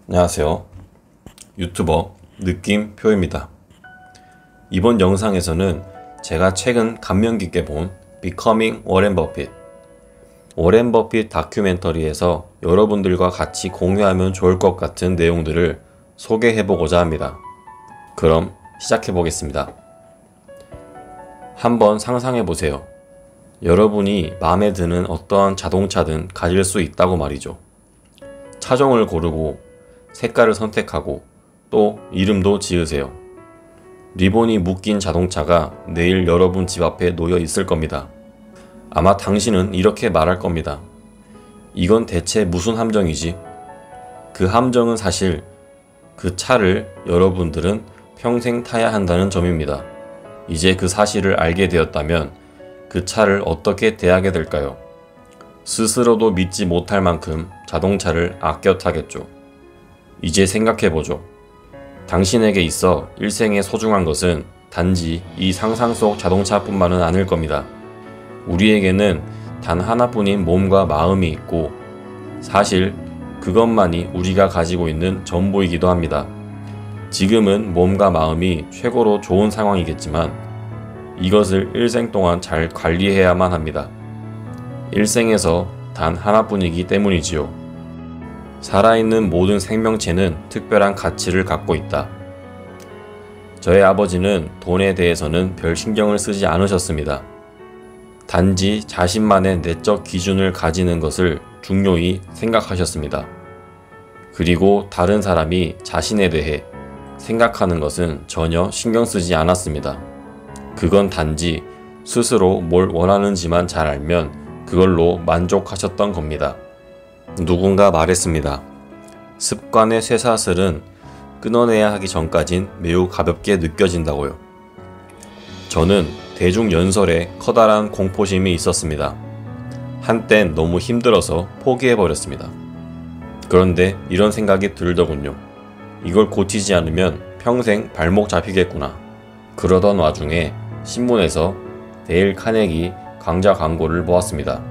안녕하세요. 유튜버 느낌표입니다. 이번 영상에서는 제가 최근 감명 깊게 본 Becoming 워렌 버핏, 워렌 버핏 다큐멘터리에서 여러분들과 같이 공유하면 좋을 것 같은 내용들을 소개해보고자 합니다. 그럼 시작해보겠습니다. 한번 상상해보세요. 여러분이 마음에 드는 어떠한 자동차든 가질 수 있다고 말이죠. 차종을 고르고 색깔을 선택하고 또 이름도 지으세요. 리본이 묶인 자동차가 내일 여러분 집 앞에 놓여 있을 겁니다. 아마 당신은 이렇게 말할 겁니다. 이건 대체 무슨 함정이지? 그 함정은 사실 그 차를 여러분들은 평생 타야 한다는 점입니다. 이제 그 사실을 알게 되었다면 그 차를 어떻게 대하게 될까요? 스스로도 믿지 못할 만큼 자동차를 아껴 타겠죠. 이제 생각해보죠. 당신에게 있어 일생에 소중한 것은 단지 이 상상 속 자동차뿐만은 아닐 겁니다. 우리에게는 단 하나뿐인 몸과 마음이 있고 사실 그것만이 우리가 가지고 있는 전부이기도 합니다. 지금은 몸과 마음이 최고로 좋은 상황이겠지만 이것을 일생 동안 잘 관리해야만 합니다. 일생에서 단 하나뿐이기 때문이지요. 살아있는 모든 생명체는 특별한 가치를 갖고 있다. 저의 아버지는 돈에 대해서는 별 신경을 쓰지 않으셨습니다. 단지 자신만의 내적 기준을 가지는 것을 중요히 생각하셨습니다. 그리고 다른 사람이 자신에 대해 생각하는 것은 전혀 신경 쓰지 않았습니다. 그건 단지 스스로 뭘 원하는지만 잘 알면 그걸로 만족하셨던 겁니다. 누군가 말했습니다. 습관의 쇠사슬은 끊어내야 하기 전까진 매우 가볍게 느껴진다고요. 저는 대중연설에 커다란 공포심이 있었습니다. 한땐 너무 힘들어서 포기해버렸습니다. 그런데 이런 생각이 들더군요. 이걸 고치지 않으면 평생 발목 잡히겠구나. 그러던 와중에 신문에서 데일 카네기 강좌 광고를 보았습니다.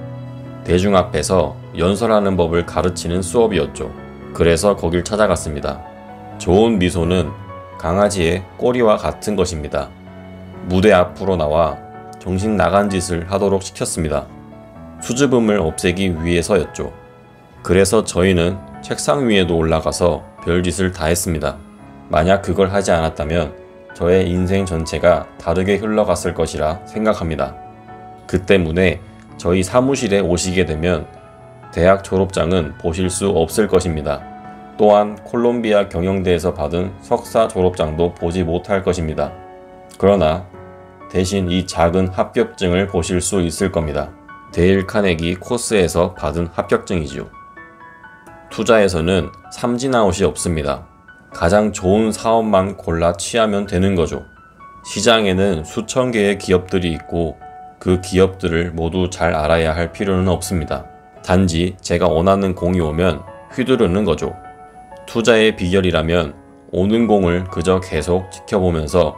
대중 앞에서 연설하는 법을 가르치는 수업이었죠. 그래서 거길 찾아갔습니다. 좋은 미소는 강아지의 꼬리와 같은 것입니다. 무대 앞으로 나와 정신 나간 짓을 하도록 시켰습니다. 수줍음을 없애기 위해서였죠. 그래서 저희는 책상 위에도 올라가서 별짓을 다 했습니다. 만약 그걸 하지 않았다면 저의 인생 전체가 다르게 흘러갔을 것이라 생각합니다. 그 때문에 저희 사무실에 오시게 되면 대학 졸업장은 보실 수 없을 것입니다. 또한 콜롬비아 경영대에서 받은 석사 졸업장도 보지 못할 것입니다. 그러나 대신 이 작은 합격증을 보실 수 있을 겁니다. 데일 카네기 코스에서 받은 합격증이지요. 투자에서는 삼진아웃이 없습니다. 가장 좋은 사업만 골라 취하면 되는 거죠. 시장에는 수천 개의 기업들이 있고 그 기업들을 모두 잘 알아야 할 필요는 없습니다. 단지 제가 원하는 공이 오면 휘두르는 거죠. 투자의 비결이라면 오는 공을 그저 계속 지켜보면서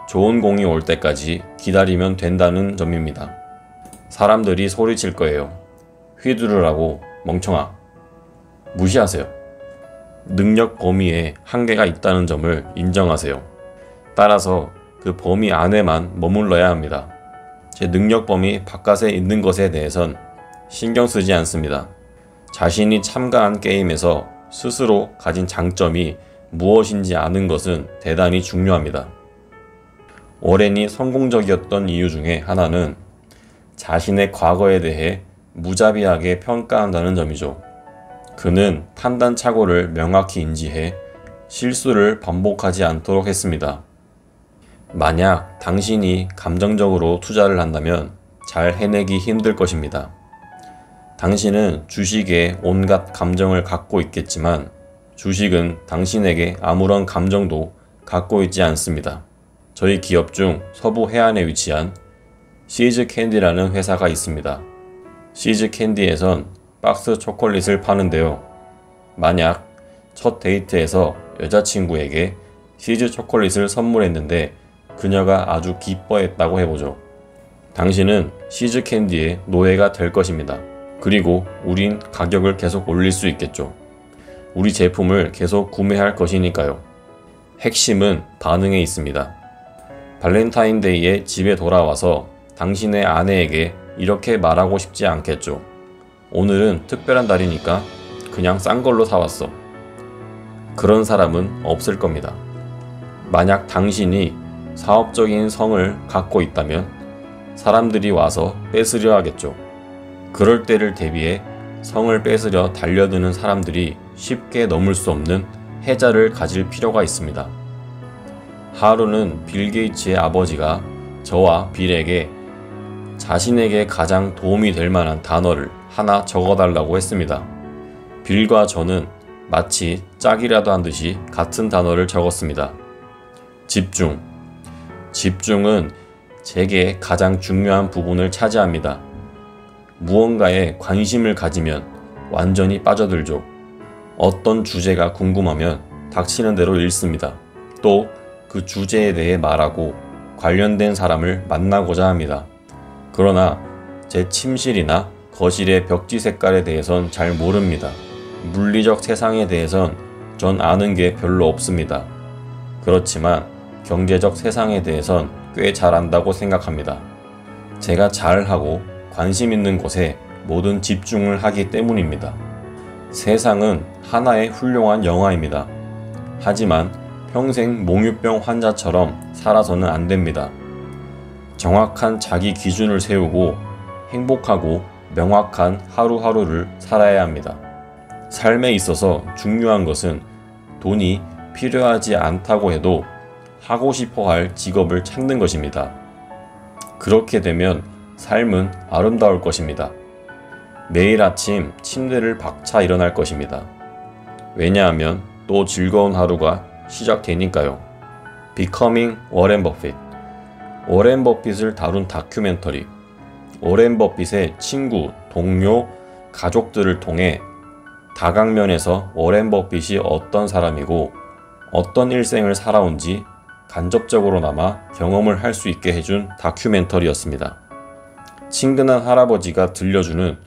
좋은 공이 올 때까지 기다리면 된다는 점입니다. 사람들이 소리칠 거예요. 휘두르라고 멍청아. 무시하세요. 능력 범위에 한계가 있다는 점을 인정하세요. 따라서 그 범위 안에만 머물러야 합니다. 제 능력 범위 바깥에 있는 것에 대해선 신경 쓰지 않습니다. 자신이 참가한 게임에서 스스로 가진 장점이 무엇인지 아는 것은 대단히 중요합니다. 워렌이 성공적이었던 이유 중에 하나는 자신의 과거에 대해 무자비하게 평가한다는 점이죠. 그는 판단착오를 명확히 인지해 실수를 반복하지 않도록 했습니다. 만약 당신이 감정적으로 투자를 한다면 잘 해내기 힘들 것입니다. 당신은 주식에 온갖 감정을 갖고 있겠지만 주식은 당신에게 아무런 감정도 갖고 있지 않습니다. 저희 기업 중 서부 해안에 위치한 시즈 캔디라는 회사가 있습니다. 시즈 캔디에선 박스 초콜릿을 파는데요. 만약 첫 데이트에서 여자친구에게 시즈 초콜릿을 선물했는데 그녀가 아주 기뻐했다고 해보죠. 당신은 시즈 캔디의 노예가 될 것입니다. 그리고 우린 가격을 계속 올릴 수 있겠죠. 우리 제품을 계속 구매할 것이니까요. 핵심은 반응에 있습니다. 발렌타인데이에 집에 돌아와서 당신의 아내에게 이렇게 말하고 싶지 않겠죠. 오늘은 특별한 날이니까 그냥 싼 걸로 사왔어. 그런 사람은 없을 겁니다. 만약 당신이 사업적인 성을 갖고 있다면 사람들이 와서 뺏으려 하겠죠. 그럴 때를 대비해 성을 뺏으려 달려드는 사람들이 쉽게 넘을 수 없는 해자를 가질 필요가 있습니다. 하루는 빌 게이츠의 아버지가 저와 빌에게 자신에게 가장 도움이 될 만한 단어를 하나 적어달라고 했습니다. 빌과 저는 마치 짝이라도 한 듯이 같은 단어를 적었습니다. 집중. 집중은 제게 가장 중요한 부분을 차지합니다. 무언가에 관심을 가지면 완전히 빠져들죠. 어떤 주제가 궁금하면 닥치는 대로 읽습니다. 또 그 주제에 대해 말하고 관련된 사람을 만나고자 합니다. 그러나 제 침실이나 거실의 벽지 색깔에 대해선 잘 모릅니다. 물리적 세상에 대해선 전 아는 게 별로 없습니다. 그렇지만 경제적 세상에 대해선 꽤 잘 안다고 생각합니다. 제가 잘하고 관심 있는 곳에 모든 집중을 하기 때문입니다. 세상은 하나의 훌륭한 영화입니다. 하지만 평생 몽유병 환자처럼 살아서는 안 됩니다. 정확한 자기 기준을 세우고 행복하고 명확한 하루하루를 살아야 합니다. 삶에 있어서 중요한 것은 돈이 필요하지 않다고 해도 하고 싶어 할 직업을 찾는 것입니다. 그렇게 되면 삶은 아름다울 것입니다. 매일 아침 침대를 박차 일어날 것입니다. 왜냐하면 또 즐거운 하루가 시작되니까요. Becoming 워렌 버핏. 워렌 버핏을 다룬 다큐멘터리. 워렌 버핏의 친구, 동료, 가족들을 통해 다각면에서 워렌 버핏이 어떤 사람이고 어떤 일생을 살아온지 간접적으로나마 경험을 할 수 있게 해준 다큐멘터리였습니다. 친근한 할아버지가 들려주는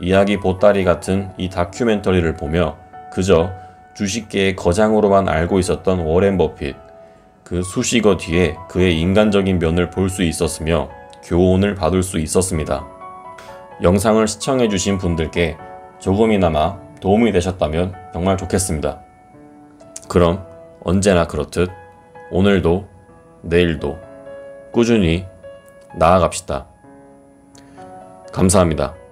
이야기 보따리 같은 이 다큐멘터리를 보며 그저 주식계의 거장으로만 알고 있었던 워렌 버핏, 그 수식어 뒤에 그의 인간적인 면을 볼 수 있었으며 교훈을 받을 수 있었습니다. 영상을 시청해주신 분들께 조금이나마 도움이 되셨다면 정말 좋겠습니다. 그럼 언제나 그렇듯 오늘도 내일도 꾸준히 나아갑시다. 감사합니다.